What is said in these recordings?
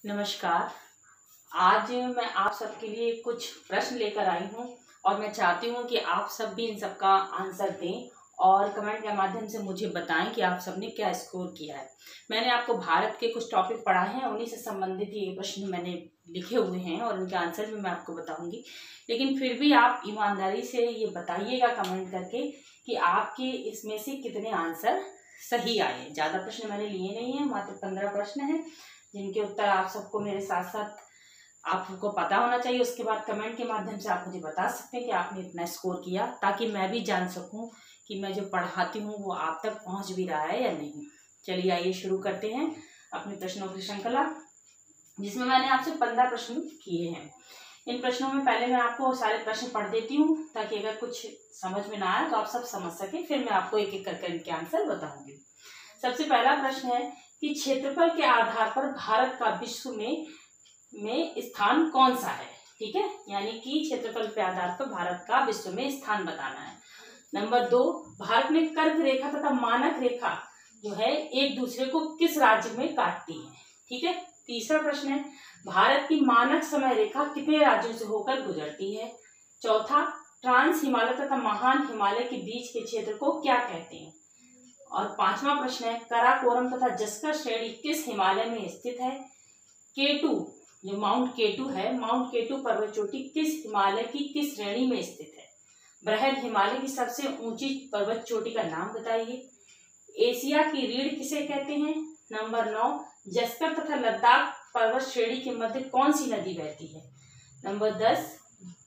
नमस्कार। आज मैं आप सबके लिए कुछ प्रश्न लेकर आई हूँ और मैं चाहती हूँ कि आप सब भी इन सब का आंसर दें और कमेंट के माध्यम से मुझे बताएं कि आप सबने क्या स्कोर किया है। मैंने आपको भारत के कुछ टॉपिक पढ़ाए हैं, उन्हीं से संबंधित ये प्रश्न मैंने लिखे हुए हैं और उनके आंसर भी मैं आपको बताऊंगी। लेकिन फिर भी आप ईमानदारी से ये बताइएगा कमेंट करके कि आपके इसमें से कितने आंसर सही आए। ज़्यादा प्रश्न मैंने लिए नहीं है, मात्र 15 प्रश्न हैं जिनके उत्तर आप सबको मेरे साथ साथ आपको पता होना चाहिए। उसके बाद कमेंट के माध्यम से आप मुझे बता सकते हैं कि आपने इतना स्कोर किया, ताकि मैं भी जान सकूं कि मैं जो पढ़ाती हूं वो आप तक पहुंच भी रहा है या नहीं। चलिए आइए शुरू करते हैं अपनी प्रश्नों की श्रृंखला, जिसमें मैंने आपसे 15 प्रश्न किए हैं। इन प्रश्नों में पहले मैं आपको सारे प्रश्न पढ़ देती हूँ, ताकि अगर कुछ समझ में ना आए तो आप सब समझ सके। फिर मैं आपको एक एक करके इनके आंसर बताऊंगी। सबसे पहला प्रश्न है कि क्षेत्रफल के आधार पर भारत का विश्व में स्थान कौन सा है। ठीक है, यानी कि क्षेत्रफल के आधार पर भारत का विश्व में स्थान बताना है। नंबर 2, भारत में कर्क रेखा तथा मानक रेखा जो है एक दूसरे को किस राज्य में काटती है। ठीक है। तीसरा प्रश्न है, भारत की मानक समय रेखा कितने राज्यों से होकर गुजरती है। चौथा, ट्रांस हिमालय तथा महान हिमालय के बीच के क्षेत्र को क्या कहते हैं। और पांचवा प्रश्न है, काराकोरम तथा जस्कर श्रेणी किस हिमालय में स्थित है। केटू, जो माउंट केटू है, माउंट केटू पर्वत चोटी किस हिमालय की किस श्रेणी में स्थित है। बृहद हिमालय की सबसे ऊंची पर्वत चोटी का नाम बताइए। एशिया की रीढ़ किसे कहते हैं। नंबर 9, जस्कर तथा लद्दाख पर्वत श्रेणी के मध्य कौन सी नदी बहती है। नंबर 10,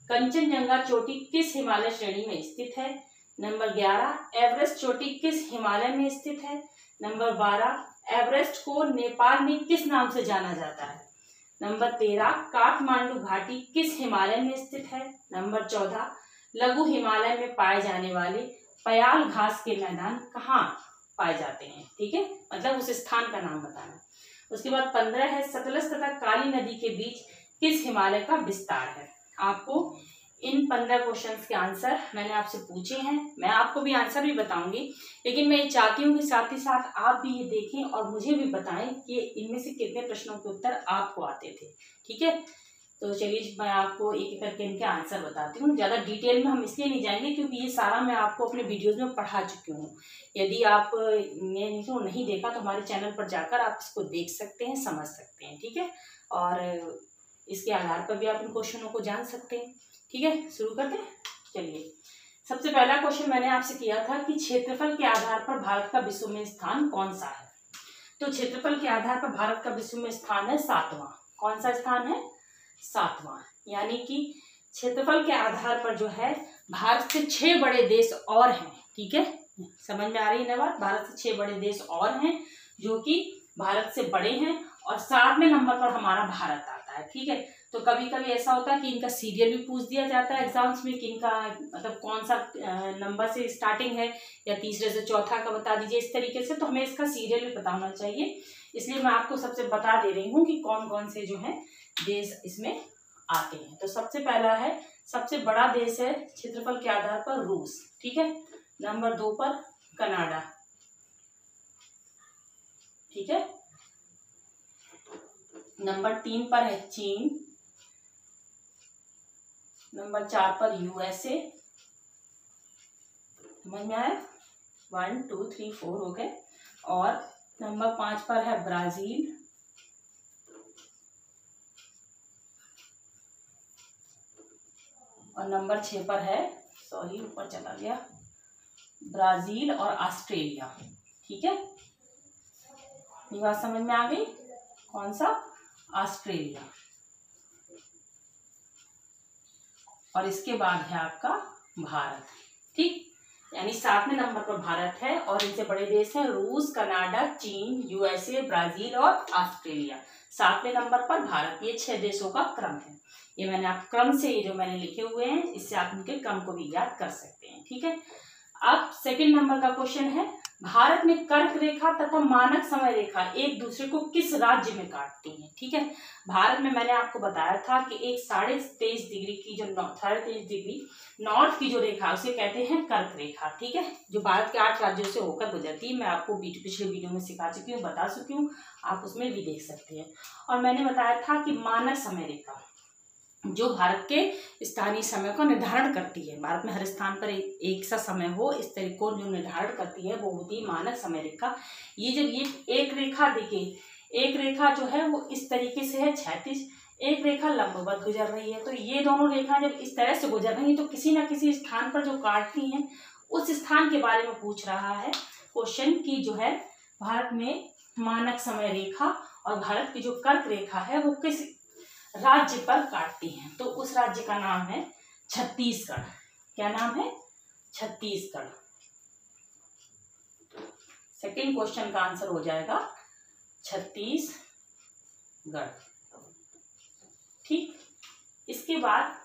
कंचनजंगा चोटी किस हिमालय श्रेणी में स्थित है। नंबर 11, एवरेस्ट चोटी किस हिमालय में स्थित है। नंबर 12, एवरेस्ट को नेपाल में किस नाम से जाना जाता है। नंबर 13, काठमांडू घाटी किस हिमालय में स्थित है। नंबर 14, लघु हिमालय में पाए जाने वाले पयाल घास के मैदान कहाँ पाए जाते हैं। ठीक है, मतलब उस स्थान का नाम बताना। उसके बाद 15 है, सतलज तथा काली नदी के बीच किस हिमालय का विस्तार है। आपको इन 15 क्वेश्चंस के आंसर मैंने आपसे पूछे हैं, मैं आपको भी आंसर भी बताऊंगी, लेकिन मैं ये चाहती हूँ कि साथ ही साथ आप भी ये देखें और मुझे भी बताएं कि इनमें से कितने प्रश्नों के उत्तर आपको आते थे। ठीक है, तो चलिए मैं आपको एक एक करके इनके आंसर बताती हूँ। ज़्यादा डिटेल में हम इसलिए नहीं जाएंगे क्योंकि ये सारा मैं आपको अपने वीडियोज़ में पढ़ा चुकी हूँ। यदि आपने इसको नहीं देखा तो हमारे चैनल पर जाकर आप इसको देख सकते हैं, समझ सकते हैं। ठीक है, और इसके आधार पर भी आप इन क्वेश्चनों को जान सकते हैं। ठीक है, शुरू करते हैं। चलिए, सबसे पहला क्वेश्चन मैंने आपसे किया था कि क्षेत्रफल के आधार पर भारत का विश्व में स्थान कौन सा है। तो क्षेत्रफल के आधार पर भारत का विश्व में स्थान है 7वां। कौन सा स्थान है? 7वां। यानी कि क्षेत्रफल के आधार पर जो है भारत से 6 बड़े देश और हैं। ठीक है, समझ में आ रही है ना बात। भारत से 6 बड़े देश और हैं जो कि भारत से बड़े हैं और 7वें नंबर पर हमारा भारत आता है। ठीक है, तो कभी कभी ऐसा होता है कि इनका सीरियल भी पूछ दिया जाता है एग्जाम्स में कि इनका मतलब कौन सा नंबर से स्टार्टिंग है, या तीसरे से चौथा का बता दीजिए, इस तरीके से। तो हमें इसका सीरियल भी पता होना चाहिए, इसलिए मैं आपको सबसे बता दे रही हूँ कि कौन कौन से जो है देश इसमें आते हैं। तो सबसे पहला है, सबसे बड़ा देश है क्षेत्रफल के आधार पर रूस। ठीक है, नंबर 2 पर कनाडा। ठीक है, नंबर 3 पर है चीन। नंबर 4 पर यूएसए। समझ में आया? 1 2 3 4 हो गए। और नंबर 5 पर है ब्राजील। और नंबर 6 पर है, सॉरी ऊपर चला गया, ब्राजील और ऑस्ट्रेलिया। ठीक है, ये बात समझ में आ गई। कौन सा? ऑस्ट्रेलिया। और इसके बाद है आपका भारत। ठीक, यानी 7वें नंबर पर भारत है और इनसे बड़े देश हैं रूस, कनाडा, चीन, यूएसए, ब्राजील और ऑस्ट्रेलिया। 7वें नंबर पर भारत। ये 6 देशों का क्रम है। ये मैंने आप क्रम से, ये जो मैंने लिखे हुए हैं, इससे आप इनके क्रम को भी याद कर सकते हैं। ठीक है, अब सेकंड नंबर का क्वेश्चन है, भारत में कर्क रेखा तथा मानक समय रेखा एक दूसरे को किस राज्य में काटती हैं? ठीक है, भारत में मैंने आपको बताया था कि एक 23.5 डिग्री की जो 23.5 डिग्री नॉर्थ की जो रेखा उसे कहते हैं कर्क रेखा। ठीक है, जो भारत के 8 राज्यों से होकर गुजरती है। मैं आपको पिछले वीडियो में सिखा चुकी हूँ, बता चुकी हूँ, आप उसमें भी देख सकते हैं। और मैंने बताया था कि मानक समय रेखा जो भारत के स्थानीय समय को निर्धारण करती है, भारत में हर स्थान पर एक सा समय हो इस तरीके को जो निर्धारण करती है वो होती है मानक समय रेखा। ये जब ये एक रेखा देखिए, एक रेखा जो है वो इस तरीके से है क्षैतिज, एक रेखा लंबवत गुजर रही है। तो ये दोनों रेखा जब इस तरह से गुजर रही है तो किसी न किसी स्थान पर जो काटती हैं उस स्थान के बारे में पूछ रहा है क्वेश्चन की जो है भारत में मानक समय रेखा और भारत की जो कर्क रेखा है वो किस राज्य पर काटती हैं। तो उस राज्य का नाम है छत्तीसगढ़। क्या नाम है? छत्तीसगढ़। सेकंड क्वेश्चन का आंसर हो जाएगा छत्तीसगढ़। ठीक, इसके बाद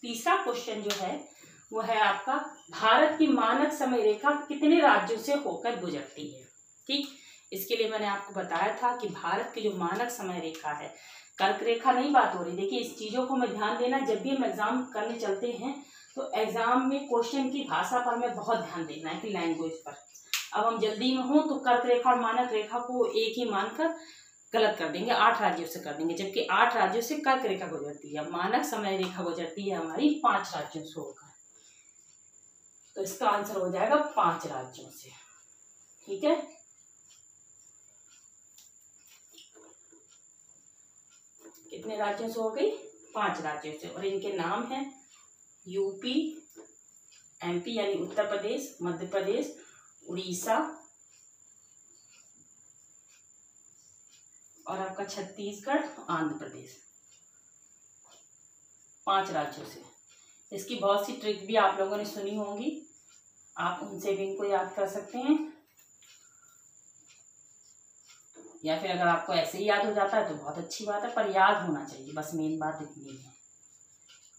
तीसरा क्वेश्चन जो है वो है आपका भारत की मानक समय रेखा कितने राज्यों से होकर गुजरती है? ठीक, इसके लिए मैंने आपको बताया था कि भारत की जो मानक समय रेखा है, कर्क रेखा नहीं बात हो रही। देखिए इस चीजों को मैं ध्यान देना, जब भी हम एग्जाम करने चलते हैं तो एग्जाम में क्वेश्चन की भाषा पर हमें बहुत ध्यान देना है कि लैंग्वेज पर। अब हम जल्दी में हो तो कर्क रेखा और मानक रेखा को एक ही मानकर गलत कर देंगे, 8 राज्यों से कर देंगे, जबकि 8 राज्यों से कर्क रेखा गुजरती है, मानक समय रेखा गुजरती है हमारी 5 राज्यों से होकर। तो इसका आंसर हो जाएगा 5 राज्यों से। ठीक है, कितने राज्यों से हो गई? 5 राज्यों से। और इनके नाम हैं यूपी, एमपी यानी उत्तर प्रदेश, मध्य प्रदेश, उड़ीसा और आपका छत्तीसगढ़, आंध्र प्रदेश। 5 राज्यों से। इसकी बहुत सी ट्रिक भी आप लोगों ने सुनी होंगी, आप उनसे भी इनको याद कर सकते हैं, या फिर अगर आपको ऐसे ही याद हो जाता है तो बहुत अच्छी बात है, पर याद होना चाहिए, बस मेन बात इतनी है,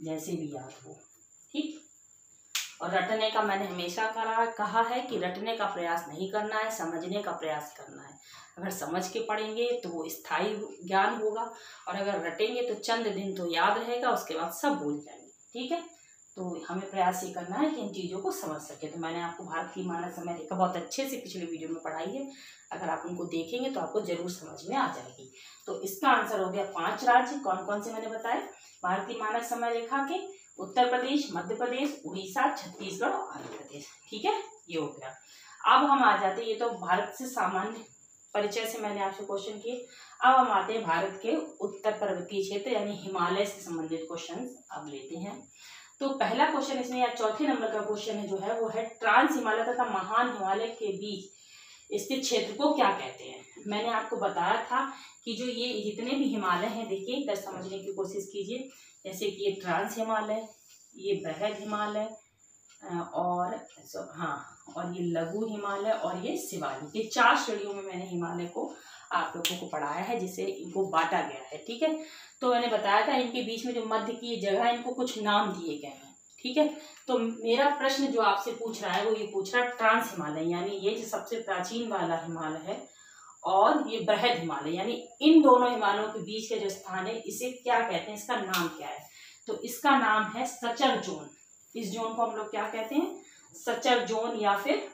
जैसे भी याद हो। ठीक, और रटने का मैंने हमेशा कहा है कि रटने का प्रयास नहीं करना है, समझने का प्रयास करना है। अगर समझ के पढ़ेंगे तो वो स्थायी ज्ञान होगा, और अगर रटेंगे तो चंद दिन तो याद रहेगा, उसके बाद सब भूल जाएंगे। ठीक है, तो हमें प्रयास ये करना है कि इन चीज़ों को समझ सके। तो मैंने आपको भारत की मानक समय रेखा बहुत अच्छे से पिछले वीडियो में पढ़ाई है, अगर आप उनको देखेंगे तो आपको जरूर समझ में आ जाएगी। तो इसका आंसर हो गया 5 राज्य। कौन कौन से मैंने बताए? भारतीय मानक समय रेखा के उत्तर प्रदेश, मध्य प्रदेश, उड़ीसा, छत्तीसगढ़ और आंध्र प्रदेश। ठीक है, ये हो गया। अब हम आ जाते हैं, ये तो भारत से सामान्य परिचय से मैंने आपसे क्वेश्चन किए। अब हम आते हैं भारत के उत्तर पर्वतीय क्षेत्र यानी हिमालय से संबंधित क्वेश्चन अब लेते हैं। तो पहला क्वेश्चन इसमें या चौथे नंबर का क्वेश्चन है जो है वो है ट्रांस हिमालय तथा महान हिमालय के बीच स्थित क्षेत्र को क्या कहते हैं? मैंने आपको बताया था कि जो ये जितने भी हिमालय हैं, देखिए इधर समझने की कोशिश कीजिए। जैसे कि ये ट्रांस हिमालय, ये बृहद हिमालय और और ये लघु हिमालय और ये शिवालिक, ये 4 श्रेणियों में मैंने हिमालय को आप लोगों को पढ़ाया है, जिसे इनको बांटा गया है। ठीक है, तो मैंने बताया था इनके बीच में जो मध्य की जगह है इनको कुछ नाम दिए गए हैं। ठीक है, तो मेरा प्रश्न जो आपसे पूछ रहा है वो ये पूछ रहा है ट्रांस हिमालय यानी ये जो सबसे प्राचीन वाला हिमालय है, और ये बृहद हिमालय यानी इन दोनों हिमालयों के बीच का जो स्थान है इसे क्या कहते हैं, इसका नाम क्या है? तो इसका नाम है सचर जोन। इस जोन को हम लोग क्या कहते हैं? सचर जोन या फिर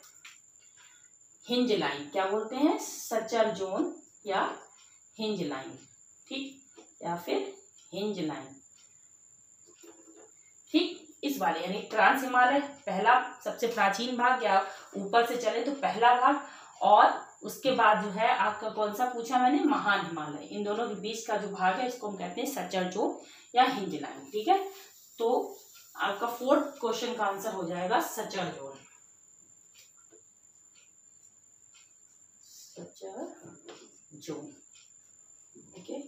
हिंज लाइन। क्या बोलते हैं? सचर जोन या हिंज लाइन। ठीक, या फिर हिंज लाइन। ठीक, इस वाले यानी ट्रांस हिमालय पहला सबसे प्राचीन भाग, या ऊपर से चले तो पहला भाग, और उसके बाद जो है आपका कौन सा पूछा मैंने? महान हिमालय। इन दोनों के बीच का जो भाग है इसको हम कहते हैं सचर जोन या हिंज लाइन। ठीक है, तो आपका 4th क्वेश्चन का आंसर हो जाएगा suture zone. Suture zone. Okay,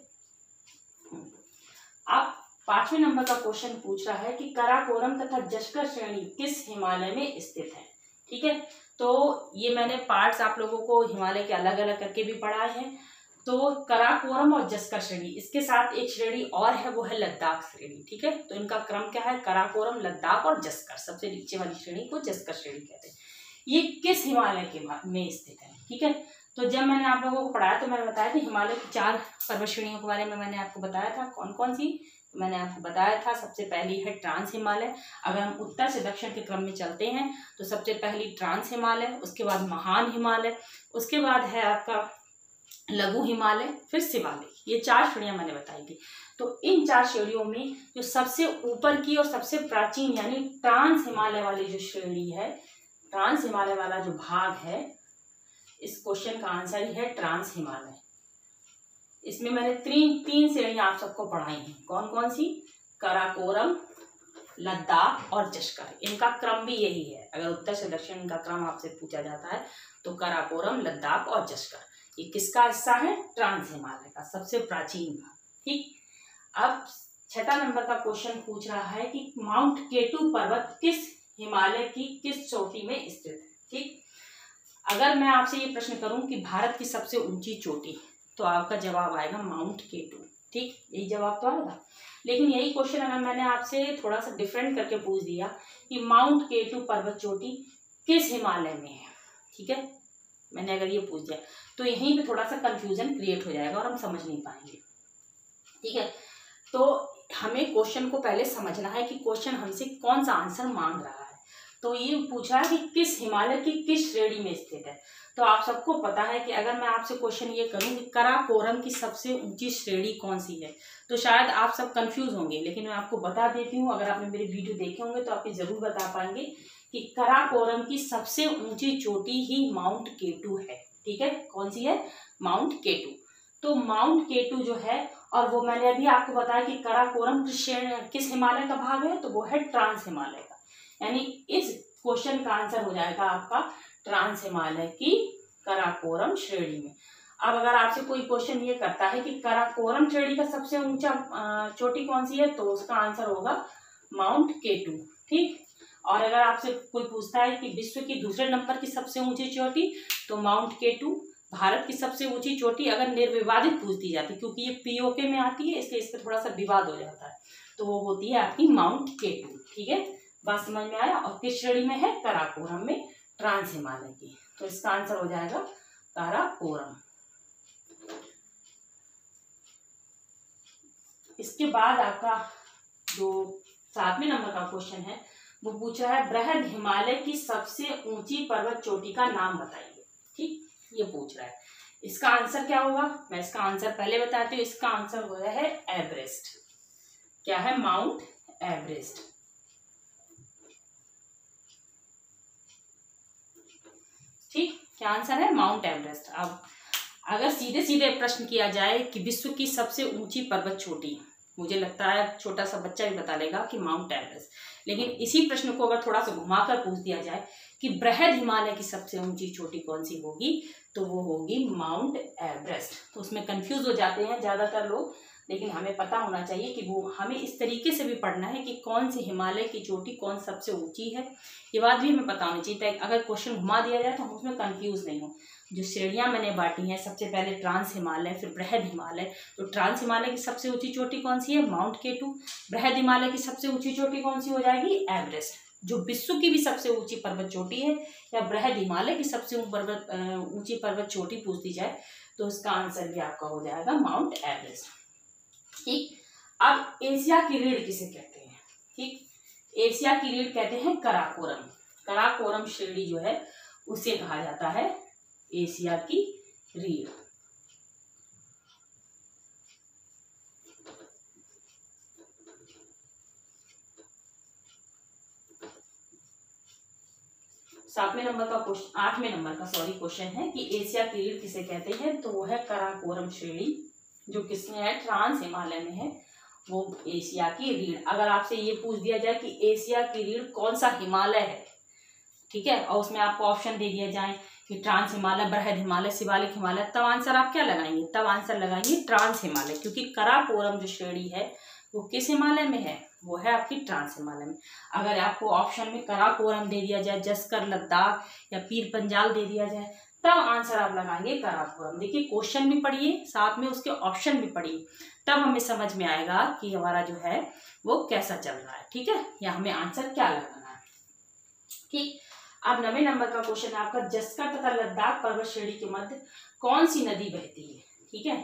अब 5वें नंबर का क्वेश्चन पूछ रहा है कि काराकोरम तथा जस्कर श्रेणी किस हिमालय में स्थित है? ठीक है, तो ये मैंने पार्ट्स आप लोगों को हिमालय के अलग अलग करके भी पढ़ाए हैं। तो काराकोरम और जस्कर श्रेणी, इसके साथ एक श्रेणी और है वो है लद्दाख श्रेणी। ठीक है, तो इनका क्रम क्या है? काराकोरम, लद्दाख और जस्कर। सबसे नीचे वाली श्रेणी को जस्कर श्रेणी कहते हैं। ये किस हिमालय के में स्थित है। ठीक है, तो जब मैंने आप लोगों को पढ़ाया तो मैंने बताया था हिमालय की 4 पर्वत श्रेणियों के बारे में मैंने आपको बताया था। कौन कौन सी मैंने आपको बताया था। सबसे पहली है ट्रांस हिमालय। अगर हम उत्तर से दक्षिण के क्रम में चलते हैं तो सबसे पहली ट्रांस हिमालय, उसके बाद महान हिमालय, उसके बाद है आपका लघु हिमालय, फिर शिवालिक। ये 4 श्रेणियां मैंने बताई थी। तो इन 4 श्रेणियों में जो सबसे ऊपर की और सबसे प्राचीन यानी ट्रांस हिमालय वाली जो श्रेणी है, ट्रांस हिमालय वाला जो भाग है, इस क्वेश्चन का आंसर ही है ट्रांस हिमालय। इसमें मैंने 3 श्रेणियां आप सबको पढ़ाई हैं। कौन कौन सी? काराकोरम, लद्दाख और जश्कर। इनका क्रम भी यही है। अगर उत्तर से दक्षिण का क्रम आपसे पूछा जाता है तो काराकोरम, लद्दाख और जश्कर। ये किसका हिस्सा है? ट्रांस हिमालय का, सबसे प्राचीन भाग। ठीक, अब 6 नंबर का क्वेश्चन पूछ रहा है कि माउंट केटू पर्वत किस हिमालय की किस चोटी में स्थित है। ठीक, अगर मैं आपसे ये प्रश्न करूं कि भारत की सबसे ऊंची चोटी, तो आपका जवाब आएगा माउंट केटू। ठीक, यही जवाब तो आएगा। लेकिन यही क्वेश्चन अगर मैंने आपसे थोड़ा सा डिफरेंट करके पूछ दिया कि माउंट केटू पर्वत चोटी किस हिमालय में है, ठीक है, मैंने अगर ये पूछ दिया तो यहीं पे थोड़ा सा कंफ्यूजन क्रिएट हो जाएगा और हम समझ नहीं पाएंगे। ठीक है, तो हमें क्वेश्चन को पहले समझना है कि क्वेश्चन हमसे कौन सा आंसर मांग रहा है। तो ये पूछा है कि किस हिमालय की किस श्रेणी में स्थित है। तो आप सबको पता है कि अगर मैं आपसे क्वेश्चन ये करूं कि काराकोरम की सबसे ऊंची श्रेणी कौन सी है, तो शायद आप सब कंफ्यूज होंगे। लेकिन मैं आपको बता देती हूँ, अगर आपने मेरे वीडियो देखे होंगे तो आप ये जरूर बता पाएंगे कि काराकोरम की सबसे ऊंची चोटी ही माउंट केटू है। ठीक है, कौन सी है? माउंट केटू। तो माउंट केटू जो है, और वो मैंने अभी आपको बताया कि काराकोरम किस हिमालय का भाग है, तो वो है ट्रांस हिमालय का। यानी इस क्वेश्चन का आंसर हो जाएगा आपका ट्रांस हिमालय की काराकोरम श्रेणी में। अब अगर आपसे कोई क्वेश्चन ये करता है कि काराकोरम श्रेणी का सबसे ऊंचा चोटी कौन सी है, तो उसका आंसर होगा माउंट केटू। ठीक, और अगर आपसे कोई पूछता है कि विश्व की दूसरे नंबर की सबसे ऊंची चोटी, तो माउंट केटू। भारत की सबसे ऊंची चोटी अगर निर्विवादित पूछ दी जाती, क्योंकि ये पीओके में आती है इसलिए इस पर थोड़ा सा विवाद हो जाता है, तो वो होती है आपकी माउंट केटू। ठीक है, बात समझ में आया। और किस श्रेणी में है? काराकोरम में, ट्रांस हिमालय की। तो इसका आंसर हो जाएगा काराकोरम। इसके बाद आपका जो 7वें नंबर का क्वेश्चन है वो पूछ रहा है बृहद हिमालय की सबसे ऊंची पर्वत चोटी का नाम बताइए। ठीक, ये पूछ रहा है। इसका आंसर क्या होगा? मैं इसका आंसर पहले बताती हूँ। इसका आंसर हो रहा है एवरेस्ट। क्या है? Mount Everest. ठीक, क्या आंसर है? Mount Everest. अब अगर सीधे सीधे प्रश्न किया जाए कि विश्व की सबसे ऊंची पर्वत चोटी, मुझे लगता है छोटा सा बच्चा भी बता लेगा कि माउंट एवरेस्ट। लेकिन इसी प्रश्न को अगर थोड़ा सा घुमाकर पूछ दिया जाए कि बृहद हिमालय की सबसे ऊंची चोटी कौन सी होगी, तो वो होगी माउंट एवरेस्ट। तो उसमें कंफ्यूज हो जाते हैं ज्यादातर लोग, लेकिन हमें पता होना चाहिए कि वो हमें इस तरीके से भी पढ़ना है कि कौन सी हिमालय की चोटी कौन सबसे ऊंची है। ये बात भी हमें पता होनी चाहिए। अगर क्वेश्चन घुमा दिया जाए तो हम उसमें कंफ्यूज नहीं हो। जो श्रेणियां मैंने बांटी हैं, सबसे पहले ट्रांस हिमालय, फिर बृहद हिमालय। तो ट्रांस हिमालय की सबसे ऊंची चोटी कौन सी है? माउंट केटू। बृहद हिमालय की सबसे ऊंची चोटी कौन सी हो जाएगी? एवरेस्ट। जो विश्व की भी सबसे ऊंची पर्वत चोटी है या बृहद हिमालय की सबसे ऊंची पर्वत चोटी पूछ दी जाए तो उसका आंसर भी आपका हो जाएगा माउंट एवरेस्ट। ठीक, अब एशिया की रीढ़ किसे कहते हैं? ठीक, एशिया की रीढ़ कहते हैं काराकोरम। काराकोरम श्रेणी जो है उसे कहा जाता है एशिया की रीढ़। आठवें नंबर का क्वेश्चन है कि एशिया की रीढ़ किसे कहते हैं, तो वो है काराकोरम श्रेणी, जो किसमें है? ट्रांस हिमालय में है, वो एशिया की रीढ़। अगर आपसे ये पूछ दिया जाए कि एशिया की रीढ़ कौन सा हिमालय है, ठीक है, और उसमें आपको ऑप्शन दे दिया जाए कि ट्रांस हिमालय, बृहद हिमालय, शिवालिक हिमालय, तब आंसर आप क्या लगाएंगे? तब आंसर लगाएंगे ट्रांस हिमालय, क्योंकि काराकोरम जो श्रेणी है वो किस हिमालय में है? वो है आपकी ट्रांस हिमालय में। अगर आपको ऑप्शन में काराकोरम दे दिया जाए, जस्कर, लद्दाख या पीर पंजाल दे दिया जाए, तब आंसर आप लगाएंगे काराकोरम। देखिए, क्वेश्चन भी पढ़िए, साथ में उसके ऑप्शन भी पढ़िए, तब हमें समझ में आएगा कि हमारा जो है वो कैसा चल रहा है। ठीक है, या हमें आंसर क्या लगाना है। ठीक, अब 9वें नंबर का क्वेश्चन है आपका, जस्कर तथा लद्दाख पर्वत श्रेणी के मध्य कौन सी नदी बहती है। ठीक है,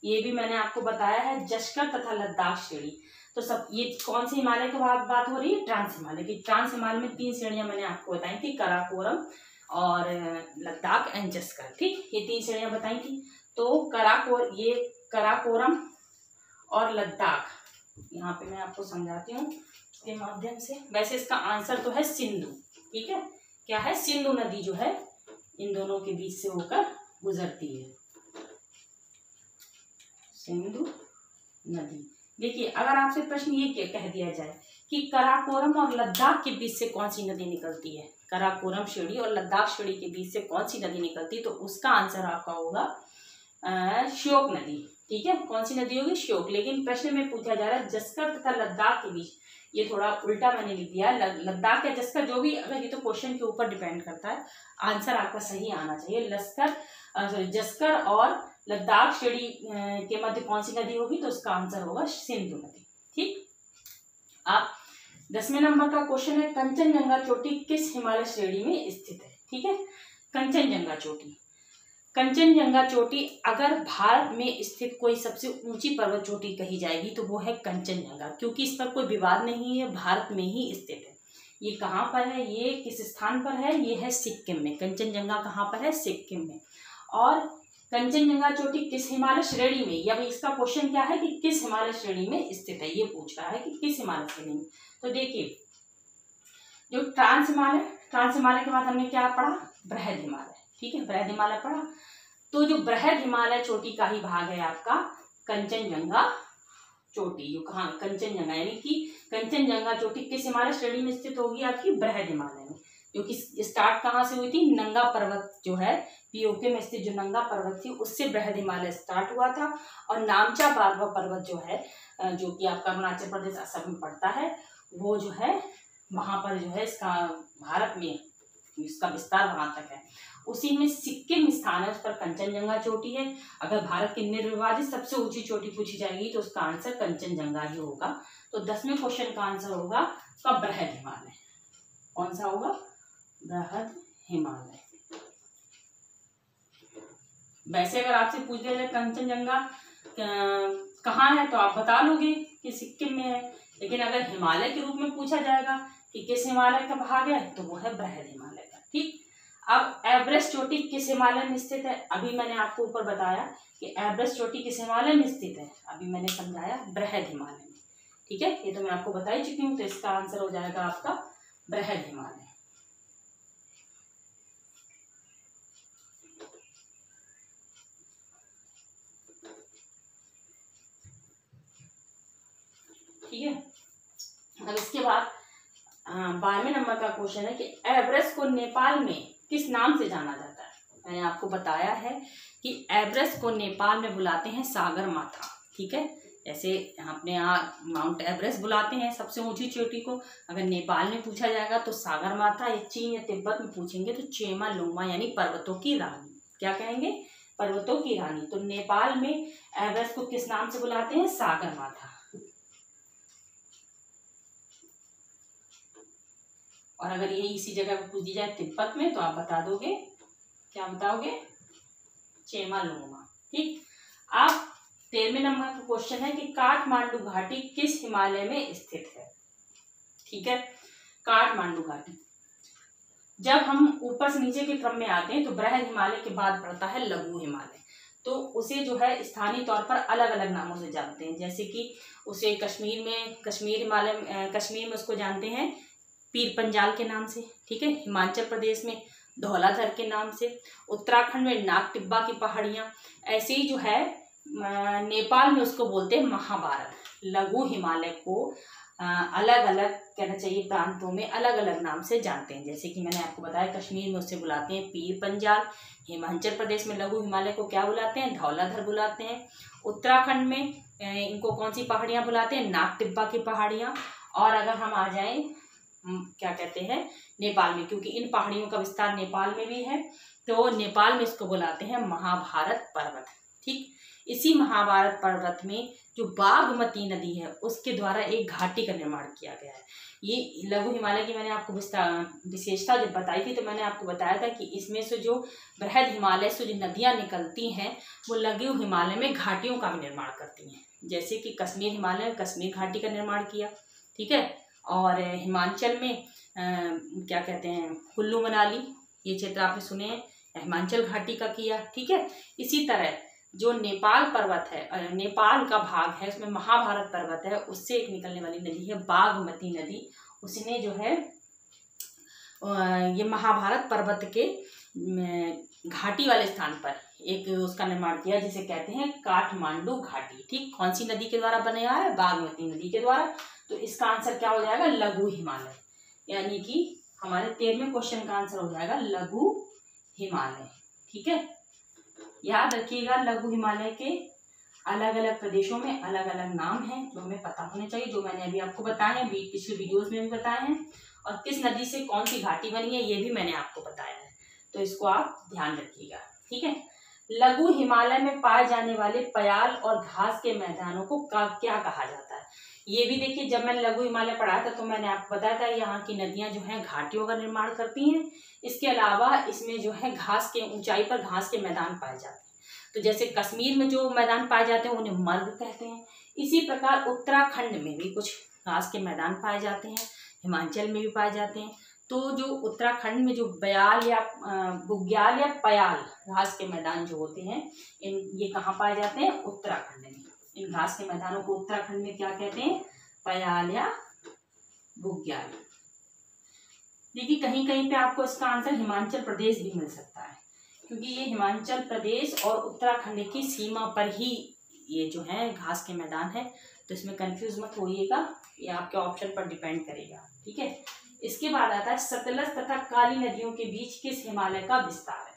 ये भी मैंने आपको बताया है, जस्कर तथा लद्दाख श्रेणी। तो सब ये कौन से हिमालय की बात हो रही है, ट्रांस हिमालय की। ट्रांस हिमालय में 3 श्रेणियां मैंने आपको बताई थी, काराकोरम और लद्दाख एंड जस्कर। ठीक, ये 3 श्रेणियां बताई थी। तो काराकोरम और लद्दाख, यहाँ पे मैं आपको समझाती हूँ इसके माध्यम से। वैसे इसका आंसर तो है सिंधु। ठीक है, क्या है, सिंधु नदी जो है इन दोनों के बीच से होकर गुजरती है, सिंधु नदी। देखिए, अगर आपसे प्रश्न ये कह दिया जाए कि कराकोरम और लद्दाख के बीच से कौन सी नदी निकलती है, कराकोरम श्रेणी और लद्दाख श्रेणी के बीच से कौन सी नदी निकलती है, तो उसका आंसर आपका होगा श्योक नदी। ठीक है, कौन सी नदी होगी, श्योक। लेकिन प्रश्न में पूछा जा रहा है जस्कर तथा लद्दाख के बीच, ये थोड़ा उल्टा मैंने लिख दिया, लद्दाख या जस्कर जो भी, अगर ये तो क्वेश्चन के ऊपर डिपेंड करता है, आंसर आपका सही आना चाहिए। जस्कर और लद्दाख श्रेणी के मध्य कौन सी नदी होगी, तो उसका आंसर होगा सिंधु नदी। ठीक, अब 10वें नंबर का क्वेश्चन है, कंचनजंगा चोटी किस हिमालय श्रेणी में स्थित है। ठीक है, कंचनजंगा चोटी, कंचनजंगा चोटी अगर भारत में स्थित कोई सबसे ऊंची पर्वत चोटी कही जाएगी तो वो है कंचनजंगा, क्योंकि इस पर कोई विवाद नहीं है, भारत में ही स्थित है। ये कहाँ पर है, ये किस स्थान पर है, ये है सिक्किम में। कंचनजंगा कहाँ पर है, सिक्किम में। और कंचनजंगा चोटी किस हिमालय श्रेणी में, या इसका क्वेश्चन क्या है कि किस हिमालय श्रेणी में स्थित है, ये पूछ रहा है कि किस हिमालय श्रेणी में। तो देखिए, जो ट्रांस हिमालय के बाद हमने क्या पढ़ा, बृहद हिमालय। ठीक है, बृहद हिमालय पढ़ा। तो जो बृहद हिमालय चोटी का ही भाग है आपका कंचनजंगा चोटी। जो कहाँ, कंचनजंगा, यानी कि कंचनजंगा चोटी किस हिमालय श्रेणी में स्थित होगी, आपकी बृहद हिमालय में। जो कि स्टार्ट कहाँ से हुई थी, नंगा पर्वत जो है पीओके में स्थित जो नंगा पर्वत थी, उससे बृहद हिमालय स्टार्ट हुआ था। और नामचा बारवा पर्वत जो है, जो कि आपका अरुणाचल प्रदेश असम में पड़ता है, वो जो है वहां पर जो है इसका भारत में इसका विस्तार वहां तक है। उसी में सिक्किम स्थान है, उस पर कंचनजंगा चोटी है। अगर भारत की निर्विवादित सबसे ऊंची चोटी पूछी जाएगी तो उसका आंसर कंचनजंगा ही होगा। तो 10वें क्वेश्चन का आंसर होगा का बृहद हिमालय। कौन सा होगा, बृहद हिमालय। वैसे अगर आपसे पूछ दिया जाए कंचनजंगा कहाँ है तो आप बता लोगे कि सिक्किम में है, लेकिन अगर हिमालय के रूप में पूछा जाएगा कि किस हिमालय का भाग है, तो वो है बृहद हिमालय का। ठीक, अब एवरेस्ट चोटी किस हिमालय में स्थित है, अभी मैंने आपको ऊपर बताया कि एवरेस्ट चोटी किस हिमालय में स्थित है, अभी मैंने समझाया बृहद हिमालय में। ठीक है, ये तो मैं आपको बता ही चुकी हूँ। तो इसका आंसर हो जाएगा आपका बृहद हिमालय। ठीक है, अब इसके बाद 12वें नंबर का क्वेश्चन है कि एवरेस्ट को नेपाल में किस नाम से जाना जाता है। मैंने आपको बताया है कि एवरेस्ट को नेपाल में बुलाते हैं सागर माथा। ठीक है, जैसे अपने यहाँ माउंट एवरेस्ट बुलाते हैं सबसे ऊंची चोटी को, अगर नेपाल में पूछा जाएगा तो सागर माथा, या चीन या तिब्बत में पूछेंगे तो चेमा लोमा, यानी पर्वतों की रानी। क्या कहेंगे, पर्वतों की रानी। तो नेपाल में एवरेस्ट को किस नाम से बुलाते हैं, सागर माथा। और अगर ये इसी जगह पर पूछ दी जाए तिब्बत में, तो आप बता दोगे, क्या बताओगे, चेमा लोमा। ठीक, अब 13वें नंबर का क्वेश्चन है कि काठमांडू घाटी किस हिमालय में स्थित है। ठीक है, काठमांडू घाटी, जब हम ऊपर से नीचे के क्रम में आते हैं तो बृहद हिमालय के बाद पड़ता है लघु हिमालय। तो उसे जो है स्थानीय तौर पर अलग अलग नामों से जानते हैं। जैसे कि उसे कश्मीर में उसको जानते हैं पीर पंजाल के नाम से। ठीक है, हिमाचल प्रदेश में धौलाधर के नाम से, उत्तराखंड में नाग टिब्बा की पहाड़ियाँ, ऐसे ही जो है नेपाल में उसको बोलते हैं महाभारत। लघु हिमालय को अलग अलग कहना चाहिए प्रांतों में अलग अलग नाम से जानते हैं। जैसे कि मैंने आपको बताया कश्मीर में उससे बुलाते हैं पीर पंजाल, हिमाचल प्रदेश में लघु हिमालय को क्या बुलाते हैं, धौलाधर बुलाते हैं, उत्तराखंड में इनको कौन सी पहाड़ियाँ बुलाते हैं, नाग टिब्बा की पहाड़ियाँ। और अगर हम आ जाएं क्या कहते हैं नेपाल में, क्योंकि इन पहाड़ियों का विस्तार नेपाल में भी है, तो नेपाल में इसको बुलाते हैं महाभारत पर्वत। ठीक, इसी महाभारत पर्वत में जो बागमती नदी है उसके द्वारा एक घाटी का निर्माण किया गया है। ये लघु हिमालय की मैंने आपको विशेषता जब बताई थी तो मैंने आपको बताया था कि इसमें से जो बृहद हिमालय से जो नदियाँ निकलती हैं वो लघु हिमालय में घाटियों का भी निर्माण करती हैं। जैसे कि कश्मीर हिमालय में कश्मीर घाटी का निर्माण किया, ठीक है। और हिमाचल में क्या कहते हैं, कुल्लू मनाली, ये क्षेत्र आपने सुने हैं, हिमाचल घाटी का किया, ठीक है। इसी तरह जो नेपाल पर्वत है, नेपाल का भाग है, उसमें महाभारत पर्वत है, उससे एक निकलने वाली नदी है बागमती नदी। उसने जो है ये महाभारत पर्वत के घाटी वाले स्थान पर एक उसका निर्माण किया जिसे कहते हैं काठमांडू घाटी, ठीक। कौन सी नदी के द्वारा बनाया है? बागमती नदी के द्वारा। तो इसका आंसर क्या हो जाएगा? लघु हिमालय, यानी कि हमारे 13वें क्वेश्चन का आंसर हो जाएगा लघु हिमालय, ठीक है। याद रखिएगा लघु हिमालय के अलग अलग प्रदेशों में अलग अलग नाम हैं जो हमें पता होने चाहिए, जो मैंने अभी आपको बताए हैं, पिछले वीडियोस में भी बताए हैं। और किस नदी से कौन सी घाटी बनी है ये भी मैंने आपको बताया है, तो इसको आप ध्यान रखिएगा, ठीक है। लघु हिमालय में पाए जाने वाले पयाल और घास के मैदानों को क्या कहा जाता है? ये भी देखिए, जब मैंने लघु हिमालय पढ़ाया था तो मैंने आपको बताया था यहाँ की नदियाँ जो हैं घाटियों का निर्माण करती हैं। इसके अलावा इसमें जो है घास के ऊंचाई पर घास के मैदान पाए जाते हैं। तो जैसे कश्मीर में जो मैदान पाए जाते हैं उन्हें मर्ग कहते हैं। इसी प्रकार उत्तराखंड में भी कुछ घास के मैदान पाए जाते हैं, हिमाचल में भी पाए जाते हैं। तो जो उत्तराखंड में जो बयाल या बुग्याल या पयाल घास के मैदान जो होते हैं ये कहाँ पाए जाते हैं? उत्तराखंड में। इन घास के मैदानों को उत्तराखंड में क्या कहते हैं? पयाल या बुग्याल। देखिए कहीं कहीं पे आपको इसका आंसर हिमाचल प्रदेश भी मिल सकता है, क्योंकि ये हिमाचल प्रदेश और उत्तराखंड की सीमा पर ही ये जो है घास के मैदान है। तो इसमें कंफ्यूज मत होइएगा, ये आपके ऑप्शन पर डिपेंड करेगा, ठीक है। इसके बाद आता है सतलज तथा काली नदियों के बीच किस हिमालय का विस्तार है?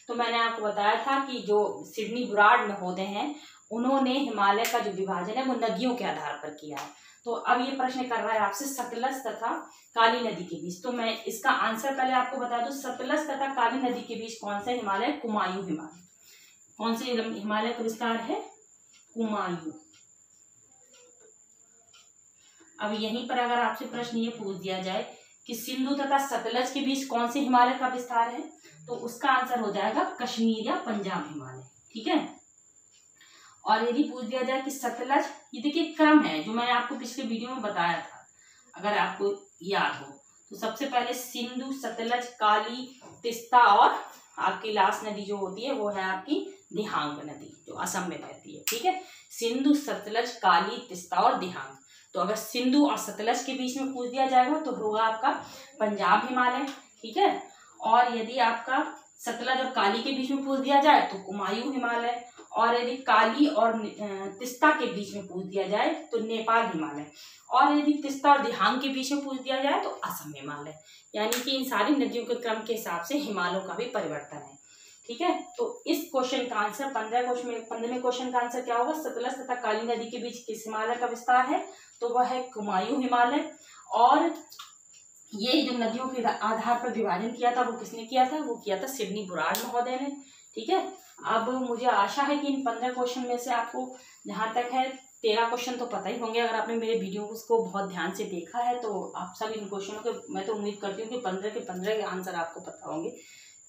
तो मैंने आपको बताया था कि जो सिडनी बुराड़ महोदय हैं उन्होंने हिमालय का जो विभाजन है वो नदियों के आधार पर किया है। तो अब ये प्रश्न कर रहा है आपसे सतलज तथा काली नदी के बीच, तो मैं इसका आंसर पहले आपको बता दूं। सतलज तथा काली नदी के बीच कौन सा हिमालय? कुमायूं हिमालय। कौन से हिमालय का विस्तार है? कुमायूं। अब यहीं पर अगर आपसे प्रश्न ये पूछ दिया जाए कि सिंधु तथा सतलज के बीच कौन से हिमालय का विस्तार है, तो उसका आंसर हो जाएगा कश्मीर या पंजाब हिमालय, ठीक है। और यदि पूछ दिया जाए कि सतलज, ये देखिए क्रम है जो मैंने आपको पिछले वीडियो में बताया था, अगर आपको याद हो तो सबसे पहले सिंधु, सतलज, काली, तिस्ता और आपकी लास्ट नदी जो होती है वो है आपकी दिहांग नदी जो असम में बहती है, ठीक है। सिंधु, सतलज, काली, तिस्ता और दिहांग। तो अगर सिंधु और सतलज के बीच में पूछ दिया जाएगा तो होगा आपका पंजाब हिमालय, ठीक है। और यदि आपका सतलज और काली के बीच में पूछ दिया जाए तो कुमायूं हिमालय, और यदि काली और तिस्ता के बीच में पूछ दिया जाए तो नेपाल हिमालय, और यदि तिस्ता और दिहांग के बीच में पूछ दिया जाए तो असम हिमालय। यानी कि इन सारी नदियों के क्रम के हिसाब से हिमालयों का भी परिवर्तन है, ठीक है। तो इस क्वेश्चन का आंसर 15वें क्वेश्चन का आंसर क्या होगा? सतलज तथा काली नदी के बीच किस हिमालय का विस्तार है? तो वह है कुमायूं हिमालय। और ये जो नदियों के आधार पर विभाजन किया था वो किसने किया था? वो किया था सिडनी बुराड़ महोदय ने, ठीक है। अब मुझे आशा है कि इन 15 क्वेश्चन में से आपको जहाँ तक है 13 क्वेश्चन तो पता ही होंगे। अगर आपने मेरे वीडियो को बहुत ध्यान से देखा है तो आप सब इन क्वेश्चनों के, मैं तो उम्मीद करती हूँ कि 15 के 15 के आंसर आपको पता होंगे।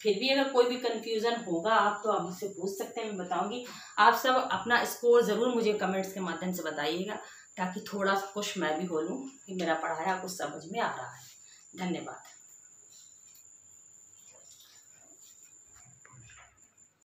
फिर भी अगर कोई भी कंफ्यूजन होगा आप तो आप मुझसे पूछ सकते हैं, मैं बताऊंगी। आप सब अपना स्कोर ज़रूर मुझे कमेंट्स के माध्यम से बताइएगा ताकि थोड़ा सा खुश मैं भी हो लूँ कि मेरा पढ़ाया कुछ समझ में आ रहा है। धन्यवाद।